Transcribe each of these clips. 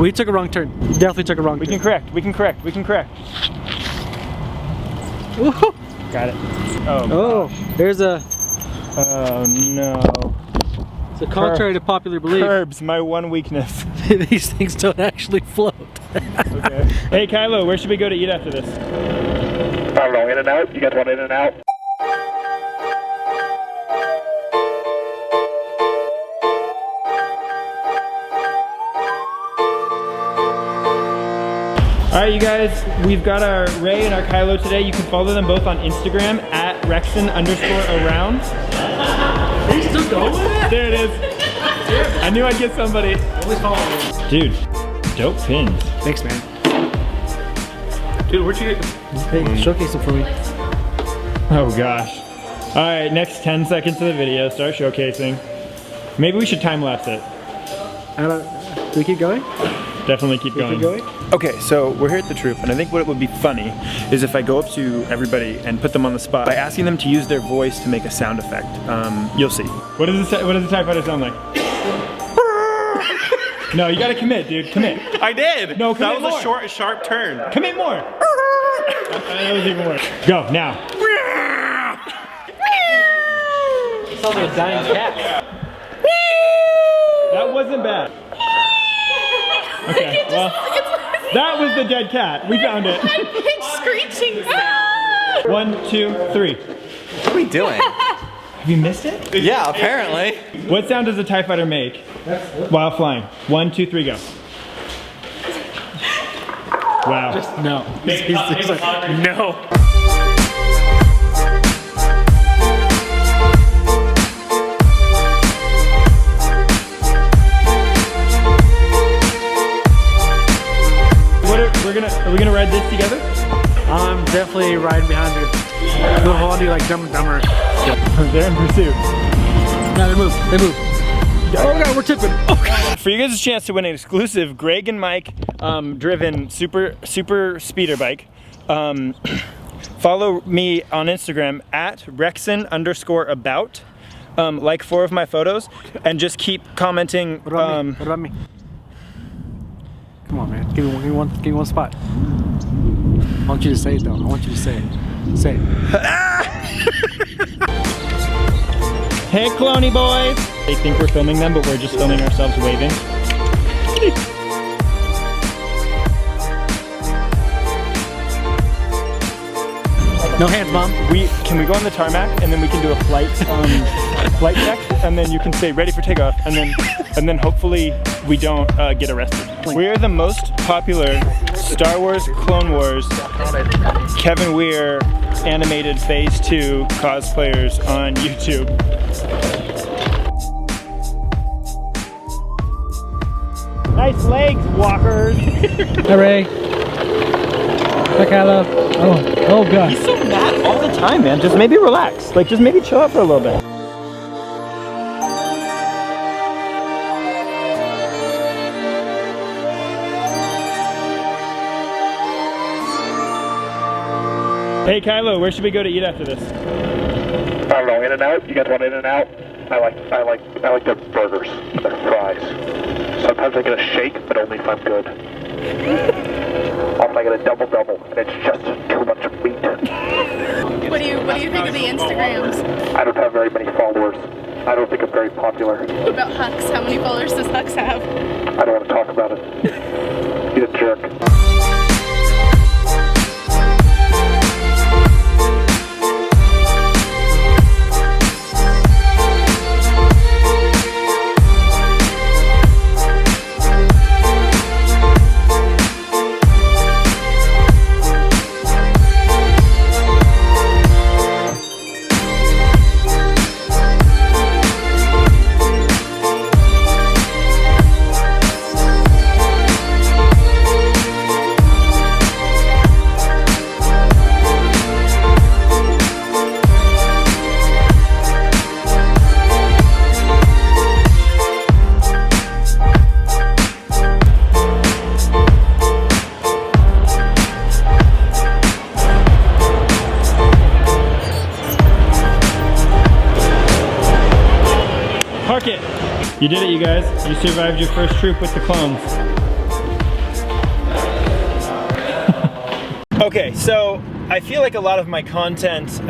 We took a wrong turn. Definitely took a wrong turn. We can correct. We can correct. We can correct. Woohoo! Got it. Oh. Oh, there's a. Oh no. So contrary to popular belief, Curbs, my one weakness. these things don't actually float. Okay. Hey Kylo, where should we go to eat after this? I don't know, In and Out? You guys want In and Out? Alright you guys, we've got our Ray and our Kylo today. You can follow them both on Instagram at Rexon_around. Are you still going with it? There it is. I knew I'd get somebody. Always follow me. Dude, dope pins. Thanks, man. Dude, where'd you get? Hey, showcase them for me. Oh gosh. Alright, next 10 seconds of the video, start showcasing. Maybe we should time lapse it. Do we keep going? Definitely keep going. Okay, so we're here at the troop, and I think what would be funny is if I go up to everybody and put them on the spot by asking them to use their voice to make a sound effect. You'll see. What does the TIE fighter sound like? No, you gotta commit, dude. Commit. I did. No, commit that was more. a short, sharp turn. Commit more. That was even worse. Go now. It sounds like a dying cat. That wasn't bad. Okay, well, that was the dead cat. We found it. High-pitched screeching sound. 1, 2, 3. What are we doing? Have you missed it? Yeah, apparently. What sound does a TIE fighter make while flying? 1, 2, 3, go. Wow. No. He's like, no. Are we gonna ride this together? I'm definitely riding behind you. We'll hold you like Dumb and Dumber. They're in pursuit. No, they move. They move. Oh god, we're tipping. Oh god. For you guys' a chance to win an exclusive Greg and Mike driven super speeder bike. Follow me on Instagram at Rexon_about. Like 4 of my photos and just keep commenting. What about me? Come on, man. Give me one spot. I want you to say it though. I want you to say it. Say it. Hey, cloney boys! They think we're filming them, but we're just filming ourselves waving. No hands, Mom. Can we go on the tarmac and then we can do a flight check, and then you can say ready for takeoff, and then hopefully we don't get arrested. We are the most popular Star Wars Clone Wars Kevin Weir animated Phase 2 cosplayers on YouTube. Nice legs, walkers. Hi, Ray. Hi, Kylo. Oh god. He's so mad all the time, man. Just maybe relax. Like, just maybe chill out for a little bit. Hey Kylo, where should we go to eat after this? I don't know, In and Out? You guys want In and Out? I like their burgers and their fries. Sometimes I get a shake, but only if I'm good. Often I get a double-double, and it's just too much meat. What do you think of the Instagrams? I don't have very many followers. I don't think I'm very popular. What about Hux? How many followers does Hux have? I don't want to talk about it. He's a jerk. Park it! You did it, you guys. You survived your first troop with the clones. Okay, so I feel like a lot of my content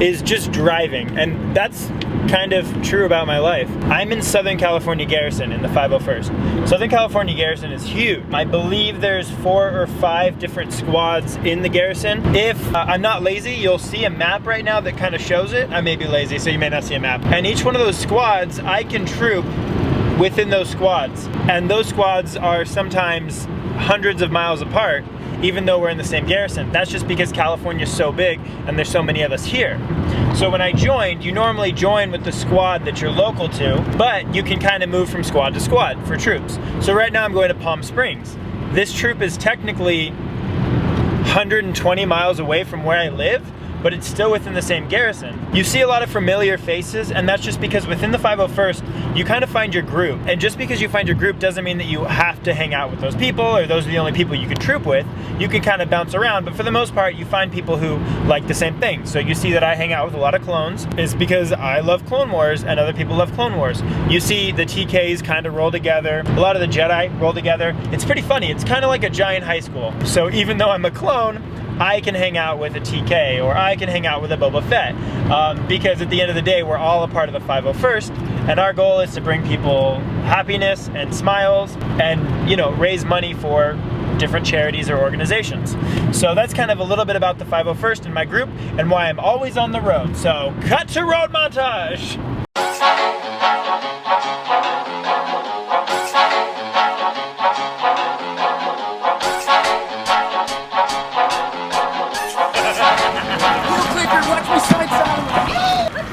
is just driving, and that's kind of true about my life. I'm in Southern California Garrison in the 501st. Southern California Garrison is huge. I believe there's 4 or 5 different squads in the garrison. If I'm not lazy, you'll see a map right now that kind of shows it. I may be lazy, so you may not see a map. And each one of those squads, I can troop within those squads. And those squads are sometimes hundreds of miles apart, even though we're in the same garrison. That's just because California is so big and there's so many of us here. So when I joined, you normally join with the squad that you're local to, but you can kind of move from squad to squad for troops. So right now I'm going to Palm Springs. This troop is technically 120 miles away from where I live, but it's still within the same garrison. You see a lot of familiar faces, and that's just because within the 501st, you kind of find your group. And just because you find your group doesn't mean that you have to hang out with those people, or those are the only people you can troop with. You can kind of bounce around, but for the most part, you find people who like the same thing. So you see that I hang out with a lot of clones, is because I love Clone Wars, and other people love Clone Wars. You see the TKs kind of roll together, a lot of the Jedi roll together. It's pretty funny, it's kind of like a giant high school. So even though I'm a clone, I can hang out with a TK, or I can hang out with a Boba Fett, because at the end of the day, we're all a part of the 501st, and our goal is to bring people happiness and smiles, and, you know, raise money for different charities or organizations. So that's kind of a little bit about the 501st and my group, and why I'm always on the road. So cut to road montage!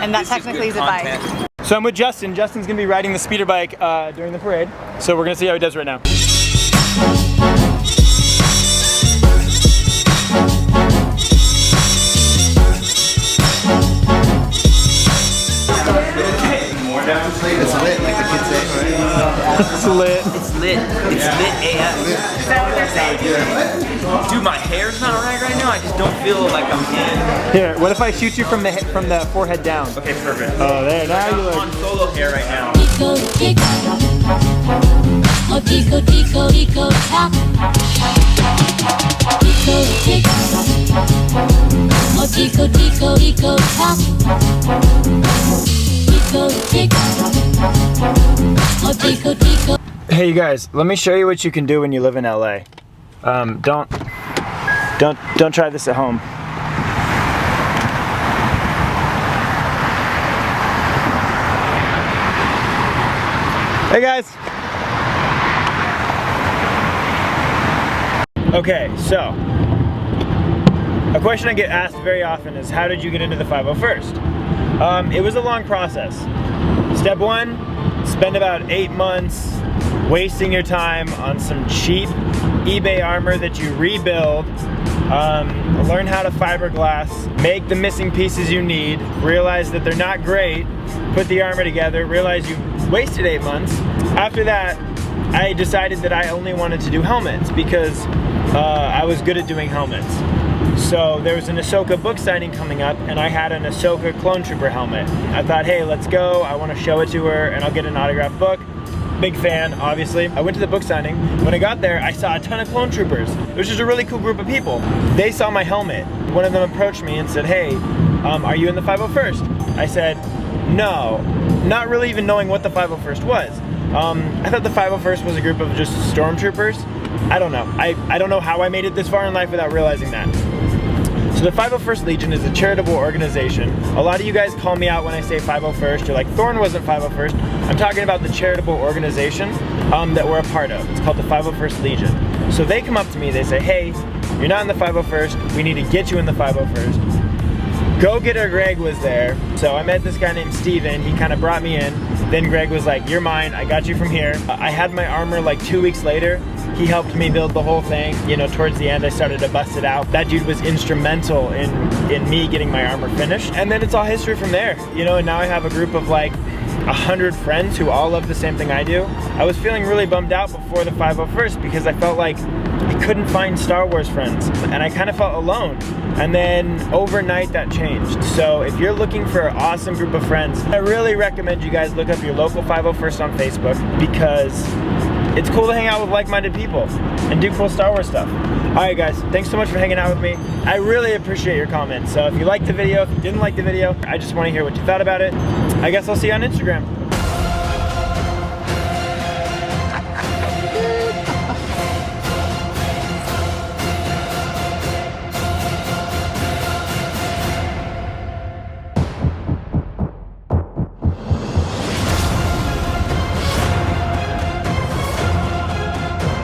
And that technically is advice. So I'm with Justin. Justin's gonna be riding the speeder bike during the parade. So we're gonna see how he does right now. It's lit, like the kids say, right? It's lit. It's lit. It's lit AF. Is that what they're saying? Dude, my hair's not right now. I just don't feel like I'm in. Here, what if I shoot you from the forehead down? Okay, perfect. Oh, there, now you I'm look. on solo hair right now. Hey you guys, let me show you what you can do when you live in LA. Don't try this at home. Hey guys. Okay, so a question I get asked very often is, how did you get into the 501st? It was a long process. Step 1, spend about 8 months wasting your time on some cheap eBay armor that you rebuild, learn how to fiberglass, make the missing pieces you need, realize that they're not great, put the armor together, realize you wasted 8 months. After that, I decided that I only wanted to do helmets because I was good at doing helmets. So there was an Ahsoka book signing coming up, and I had an Ahsoka Clone Trooper helmet. I thought, hey, let's go, I want to show it to her, and I'll get an autographed book. Big fan, obviously. I went to the book signing. When I got there, I saw a ton of Clone Troopers. It was just a really cool group of people. They saw my helmet. One of them approached me and said, hey, are you in the 501st? I said, no, not really even knowing what the 501st was. I thought the 501st was a group of just stormtroopers. I don't know. I don't know how I made it this far in life without realizing that. So the 501st Legion is a charitable organization. A lot of you guys call me out when I say 501st. You're like, Thorn wasn't 501st. I'm talking about the charitable organization that we're a part of. It's called the 501st Legion. So they come up to me, they say, hey, you're not in the 501st. We need to get you in the 501st. Go-getter Greg was there. So I met this guy named Steven. He kind of brought me in. Then Greg was like, you're mine. I got you from here. I had my armor like 2 weeks later. He helped me build the whole thing. You know, towards the end, I started to bust it out. That dude was instrumental in me getting my armor finished. And then it's all history from there. You know, and now I have a group of like 100 friends who all love the same thing I do. I was feeling really bummed out before the 501st because I felt like I couldn't find Star Wars friends. And I kind of felt alone. And then overnight that changed. So if you're looking for an awesome group of friends, I really recommend you guys look up your local 501st on Facebook, because it's cool to hang out with like-minded people and do cool Star Wars stuff. Alright guys, thanks so much for hanging out with me. I really appreciate your comments. So if you liked the video, if you didn't like the video, I just want to hear what you thought about it. I guess I'll see you on Instagram.